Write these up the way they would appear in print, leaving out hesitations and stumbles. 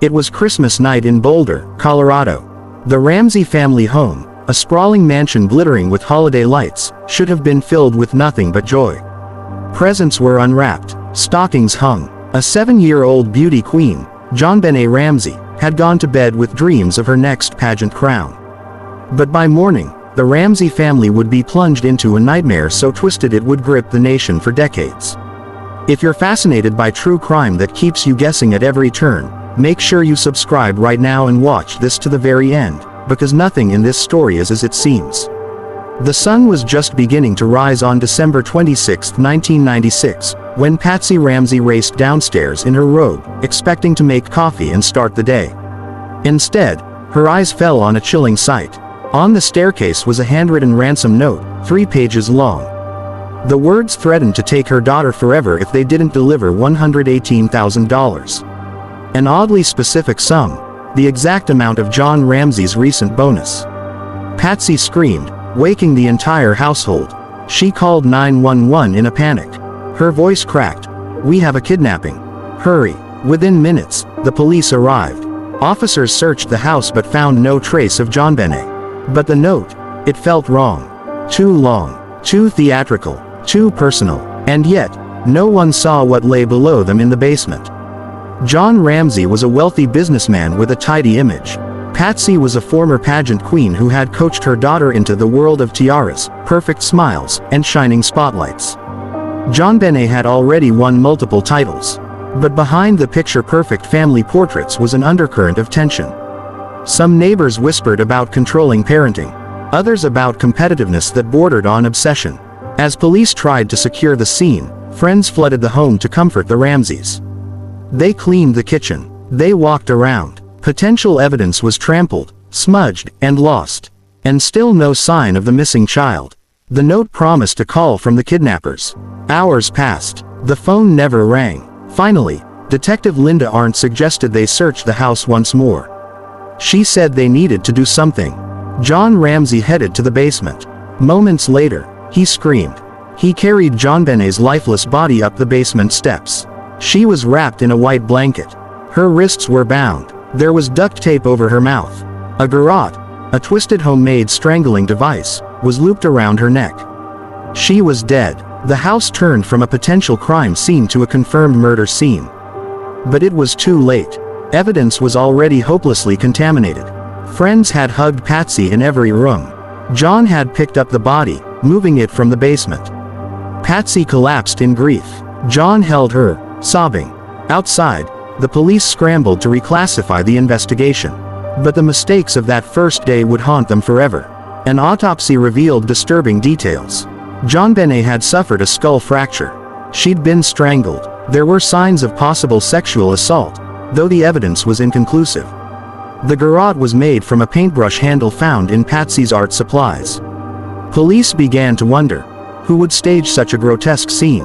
It was Christmas night in Boulder, Colorado. The Ramsey family home, a sprawling mansion glittering with holiday lights, should have been filled with nothing but joy. Presents were unwrapped, stockings hung. A 7-year-old beauty queen, JonBenét Ramsey, had gone to bed with dreams of her next pageant crown. But by morning, the Ramsey family would be plunged into a nightmare so twisted it would grip the nation for decades. If you're fascinated by true crime that keeps you guessing at every turn, make sure you subscribe right now and watch this to the very end, because nothing in this story is as it seems. The sun was just beginning to rise on December 26, 1996, when Patsy Ramsey raced downstairs in her robe, expecting to make coffee and start the day. Instead, her eyes fell on a chilling sight. On the staircase was a handwritten ransom note, 3 pages long. The words threatened to take her daughter forever if they didn't deliver $118,000. An oddly specific sum, the exact amount of John Ramsey's recent bonus. Patsy screamed, waking the entire household. She called 911 in a panic. Her voice cracked. "We have a kidnapping. Hurry." Within minutes, the police arrived. Officers searched the house but found no trace of JonBenét. But the note, it felt wrong. Too long, too theatrical, too personal, and yet, no one saw what lay below them in the basement. John Ramsey was a wealthy businessman with a tidy image. Patsy was a former pageant queen who had coached her daughter into the world of tiaras, perfect smiles, and shining spotlights. JonBenét had already won multiple titles. But behind the picture-perfect family portraits was an undercurrent of tension. Some neighbors whispered about controlling parenting, others about competitiveness that bordered on obsession. As police tried to secure the scene, friends flooded the home to comfort the Ramseys. They cleaned the kitchen. They walked around. Potential evidence was trampled, smudged, and lost. And still no sign of the missing child. The note promised a call from the kidnappers. Hours passed. The phone never rang. Finally, Detective Linda Arndt suggested they search the house once more. She said they needed to do something. John Ramsey headed to the basement. Moments later, he screamed. He carried JonBenét's lifeless body up the basement steps. She was wrapped in a white blanket. Her wrists were bound. There was duct tape over her mouth. A garrote, a twisted homemade strangling device, was looped around her neck. She was dead. The house turned from a potential crime scene to a confirmed murder scene. But it was too late. Evidence was already hopelessly contaminated. Friends had hugged Patsy in every room. John had picked up the body, moving it from the basement. Patsy collapsed in grief. John held her, sobbing. Outside, the police scrambled to reclassify the investigation. But the mistakes of that first day would haunt them forever. An autopsy revealed disturbing details. JonBenét had suffered a skull fracture. She'd been strangled. There were signs of possible sexual assault, though the evidence was inconclusive. The garrote was made from a paintbrush handle found in Patsy's art supplies. Police began to wonder, who would stage such a grotesque scene?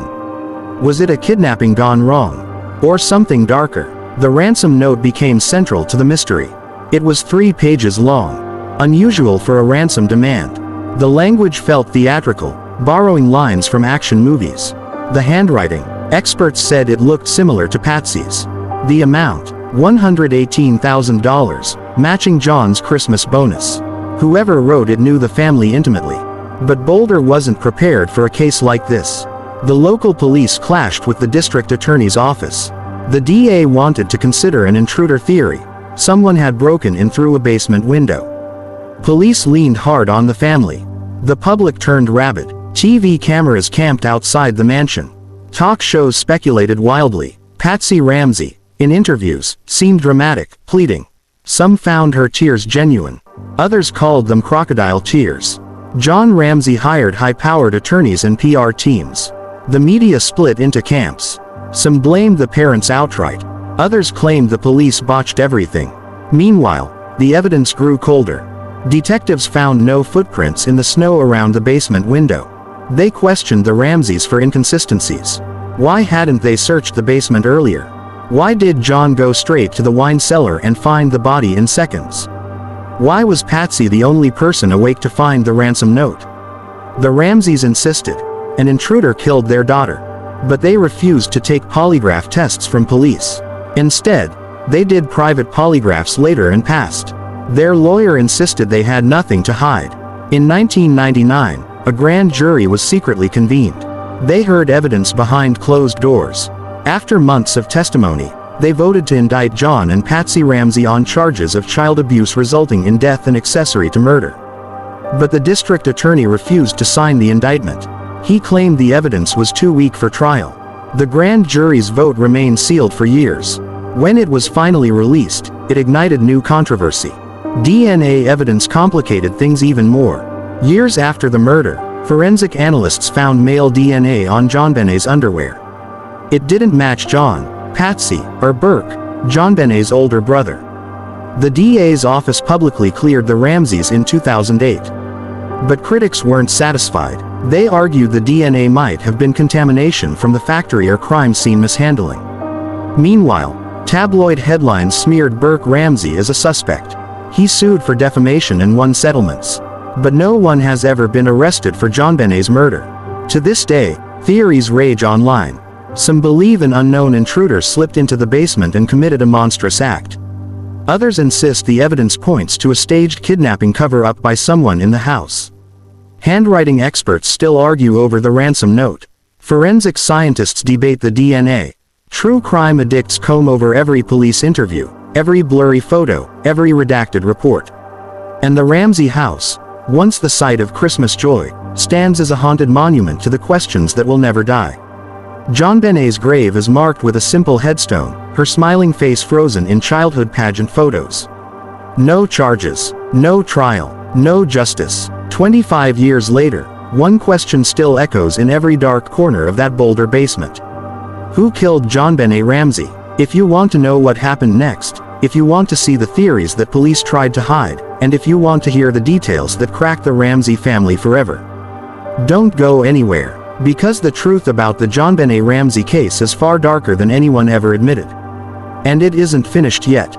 Was it a kidnapping gone wrong? Or something darker? The ransom note became central to the mystery. It was 3 pages long, unusual for a ransom demand. The language felt theatrical, borrowing lines from action movies. The handwriting, experts said it looked similar to Patsy's. The amount, $118,000, matching John's Christmas bonus. Whoever wrote it knew the family intimately. But Boulder wasn't prepared for a case like this. The local police clashed with the district attorney's office. The DA wanted to consider an intruder theory. Someone had broken in through a basement window. Police leaned hard on the family. The public turned rabid. TV cameras camped outside the mansion. Talk shows speculated wildly. Patsy Ramsey, in interviews, seemed dramatic, pleading. Some found her tears genuine. Others called them crocodile tears. John Ramsey hired high-powered attorneys and PR teams. The media split into camps. Some blamed the parents outright. Others claimed the police botched everything. Meanwhile, the evidence grew colder. Detectives found no footprints in the snow around the basement window. They questioned the Ramseys for inconsistencies. Why hadn't they searched the basement earlier? Why did John go straight to the wine cellar and find the body in seconds? Why was Patsy the only person awake to find the ransom note? The Ramseys insisted an intruder killed their daughter. But they refused to take polygraph tests from police. Instead, They did private polygraphs later and passed. Their lawyer insisted they had nothing to hide. In 1999, a grand jury was secretly convened. They heard evidence behind closed doors. After months of testimony, they voted to indict John and Patsy Ramsey on charges of child abuse resulting in death and accessory to murder. But the district attorney refused to sign the indictment. He claimed the evidence was too weak for trial. The grand jury's vote remained sealed for years. When it was finally released, it ignited new controversy. DNA evidence complicated things even more. Years after the murder, forensic analysts found male DNA on JonBenét's underwear. It didn't match John, Patsy, or Burke, JonBenét's older brother. The DA's office publicly cleared the Ramseys in 2008. But critics weren't satisfied. They argued the DNA might have been contamination from the factory or crime scene mishandling. Meanwhile, tabloid headlines smeared Burke Ramsey as a suspect. He sued for defamation and won settlements. But no one has ever been arrested for JonBenét's murder. To this day, theories rage online. Some believe an unknown intruder slipped into the basement and committed a monstrous act. Others insist the evidence points to a staged kidnapping cover-up by someone in the house. Handwriting experts still argue over the ransom note. Forensic scientists debate the DNA. True crime addicts comb over every police interview, every blurry photo, every redacted report. And the Ramsey house, once the site of Christmas joy, stands as a haunted monument to the questions that will never die. JonBenét's grave is marked with a simple headstone, her smiling face frozen in childhood pageant photos. No charges, no trial, no justice. 25 years later, one question still echoes in every dark corner of that Boulder basement. Who killed JonBenét Ramsey? If you want to know what happened next, if you want to see the theories that police tried to hide, and if you want to hear the details that cracked the Ramsey family forever, don't go anywhere. Because the truth about the JonBenét Ramsey case is far darker than anyone ever admitted. And it isn't finished yet.